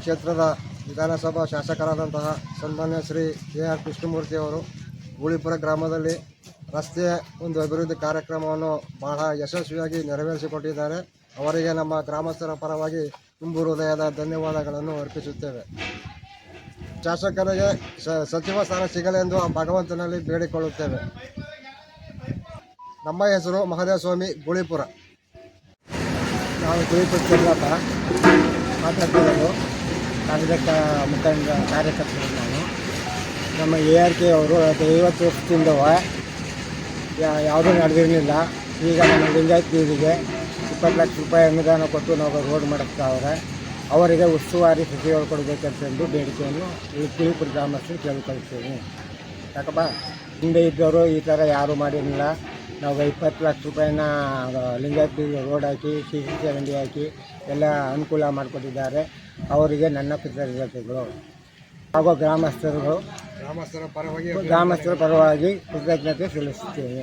ಕ್ಷೇತ್ರದ ವಿಧಾನಸಭಾ ಶಾಸಕರಾದಂತಹ ಸನ್ಮಾನ್ಯ ಶ್ರೀ AR ಕೃಷ್ಣಮೂರ್ತಿ ಅವರು ಗೂಳಿಪುರ ಗ್ರಾಮದಲ್ಲಿ ರಸ್ತೆಯ ಒಂದು ಅಭಿವೃದ್ಧಿ ಕಾರ್ಯಕ್ರಮವನ್ನು ಬಹಳ ಯಶಸ್ವಿಯಾಗಿ ನೆರವೇರಿಸಿಕೊಟ್ಟಿದ್ದಾರೆ. ಅವರಿಗೆ ನಮ್ಮ ಗ್ರಾಮಸ್ಥರ ಪರವಾಗಿ ತುಂಬು ಹೃದಯದ ಧನ್ಯವಾದಗಳನ್ನು ಅರ್ಪಿಸುತ್ತೇವೆ. ಶಾಸಕರಿಗೆ ಸಚಿವ ಸ್ಥಾನ ಸಿಗಲೆಂದು ಭಗವಂತನಲ್ಲಿ ಬೇಡಿಕೊಳ್ಳುತ್ತೇವೆ. ನಮ್ಮ ಹೆಸರು ಮಹದೇವ ಸ್ವಾಮಿ, ಗೂಳಿಪುರ. ನಾವು ಗೂಳಿಪುರ ಚೆಲ್ಲಪ್ಪ ಮಾತಾಡ್ತಿರೋದು. ಕಾಂಗ್ರೆಸ್ ಮುಖಂಡ ಕಾರ್ಯಕರ್ತರು ನಾವು. ನಮ್ಮ ARK ಅವರು 50 ವರ್ಷದಿಂದ ಯಾವುದೂ ನಡೆದಿರಲಿಲ್ಲ. ಈಗ ನಮ್ಮ ಲಿಂಗಾಯತ್ ಬೀದಿಗೆ 20 ಲಕ್ಷ ರೂಪಾಯಿ ಅನುದಾನ ಕೊಟ್ಟು ನಾವು ರೋಡ್ ಮಾಡಿಸ್ತಾವ್ರೆ. ಅವರಿಗೆ ಉಸ್ತುವಾರಿ ಸಚಿವರು ಕೊಡಬೇಕಂತಂದು ಬೇಡಿಕೆಯನ್ನು ಈ ಗೂಳಿಪುರ ಗ್ರಾಮಸ್ಥರು ಕೇಳಿಕೊಳ್ತೀವಿ. ಯಾಕಪ್ಪ, ಹಿಂದೆ ಇದ್ದವರು ಈ ಥರ ಯಾರೂ ಮಾಡಿರಲಿಲ್ಲ. ನಾವು 20 ಲಕ್ಷ ರೂಪಾಯಿನ ಲಿಂಗಾಯತ್ ಬೀದಿಗೆ ರೋಡ್ ಹಾಕಿ CC ಚರಂಡಿ ಹಾಕಿ ಎಲ್ಲ ಅನುಕೂಲ ಮಾಡಿಕೊಟ್ಟಿದ್ದಾರೆ. ಅವರಿಗೆ ನನ್ನ ಕೃತಜ್ಞತೆಗಳು ಹಾಗೂ ಗ್ರಾಮಸ್ಥರ ಪರವಾಗಿ ಕೃತಜ್ಞತೆ ಸಲ್ಲಿಸುತ್ತೇವೆ.